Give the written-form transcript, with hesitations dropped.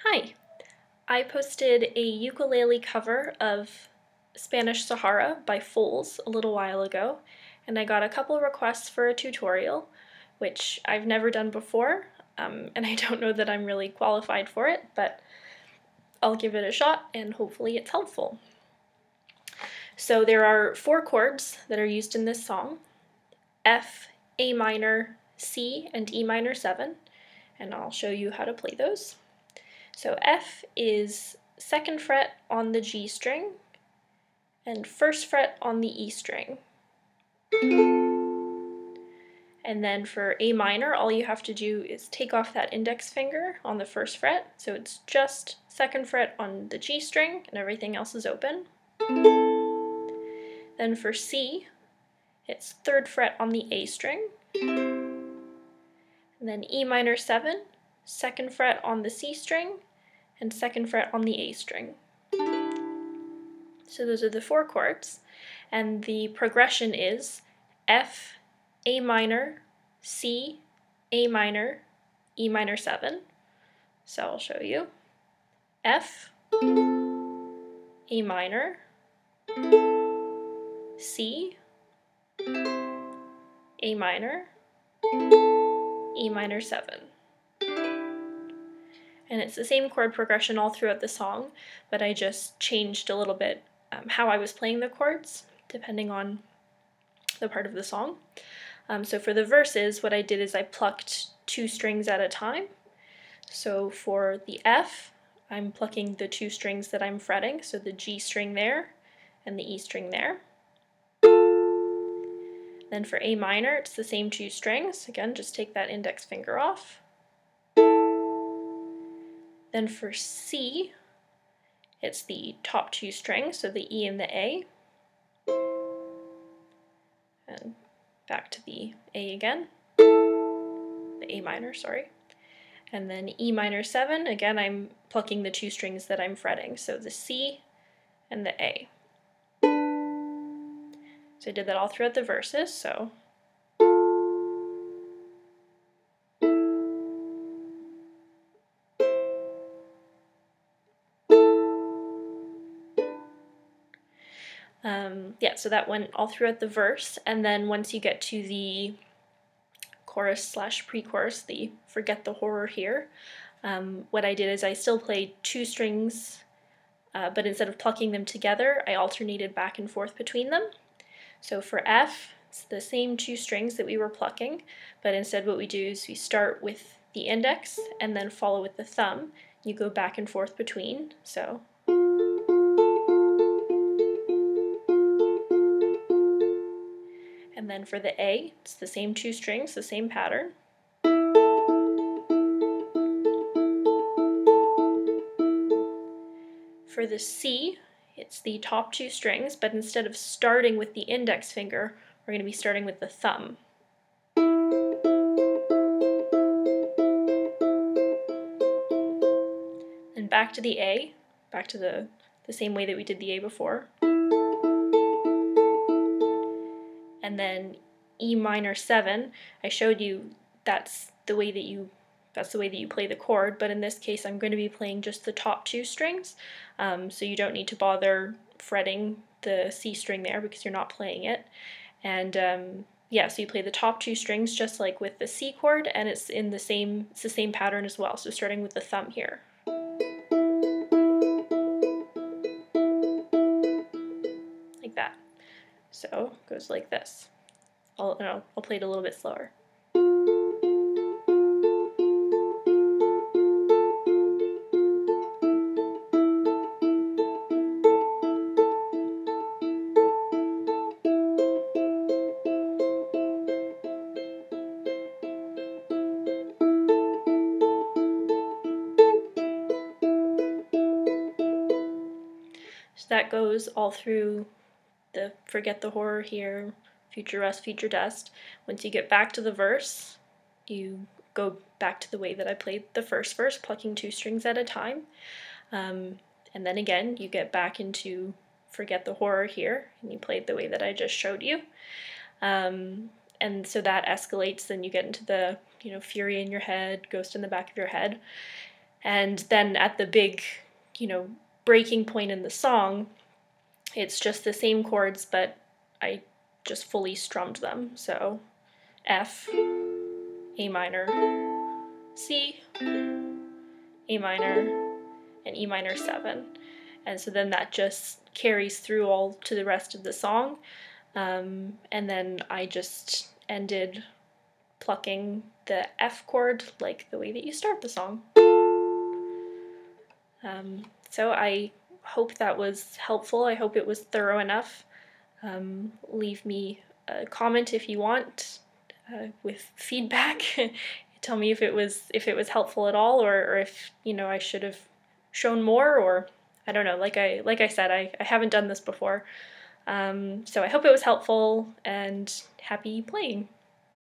Hi! I posted a ukulele cover of Spanish Sahara by Foles a little while ago, and I got a couple requests for a tutorial, which I've never done before, and I don't know that I'm really qualified for it, but I'll give it a shot and hopefully it's helpful. So there are 4 chords that are used in this song: F, A minor, C, and E minor 7, and I'll show you how to play those. So F is 2nd fret on the G string and 1st fret on the E string. And then for A minor, all you have to do is take off that index finger on the 1st fret, so it's just 2nd fret on the G string and everything else is open. Then for C, it's 3rd fret on the A string, and then E minor 7, 2nd fret on the C string, and 2nd fret on the A string. So those are the 4 chords, and the progression is F, A minor, C, A minor, E minor 7. So I'll show you. F, A minor, C, A minor, E minor 7. And it's the same chord progression all throughout the song, but I just changed a little bit how I was playing the chords, depending on the part of the song. So for the verses, what I did is I plucked 2 strings at a time. So for the F, I'm plucking the 2 strings that I'm fretting, so the G string there and the E string there. Then for A minor, it's the same 2 strings. Again, just take that index finger off. Then for C, it's the top 2 strings, so the E and the A. And back to the A again. The A minor, sorry. And then E minor 7, again I'm plucking the 2 strings that I'm fretting, so the C and the A. So I did that all throughout the verses, so. Yeah, so that went all throughout the verse, and then once you get to the chorus/pre-chorus, the Forget the Horror Here, what I did is I still played 2 strings, but instead of plucking them together, I alternated back and forth between them. So for F, it's the same 2 strings that we were plucking, but instead what we do is we start with the index and then follow with the thumb. You go back and forth between, so. And then for the A, it's the same 2 strings, the same pattern. For the C, it's the top 2 strings, but instead of starting with the index finger, we're going to be starting with the thumb. And back to the A, back to the same way that we did the A before. And then E minor 7, I showed you that's the way that you play the chord, but in this case I'm going to be playing just the top 2 strings, so you don't need to bother fretting the C string there because you're not playing it. And yeah, so you play the top 2 strings just like with the C chord, and it's the same pattern as well, so starting with the thumb here. Like that. So it goes like this. I'll play it a little bit slower. So that goes all through the Forget the Horror Here, Future Rust, Future Dust. Once you get back to the verse, you go back to the way that I played the first verse, plucking 2 strings at a time. And then again, you get back into Forget the Horror Here, and you play it the way that I just showed you. And so that escalates, then you get into the, Fury in your head, Ghost in the back of your head. And then at the big, breaking point in the song, it's just the same chords, but I just fully strummed them. So F, A minor, C, A minor, and E minor 7. And so then that just carries through all to the rest of the song. And then I just ended plucking the F chord like the way that you start the song. So I hope that was helpful. I hope it was thorough enough. Leave me a comment if you want with feedback. Tell me if it was helpful at all, or if I should have shown more, or I don't know. Like I said, I haven't done this before. So I hope it was helpful, and happy playing.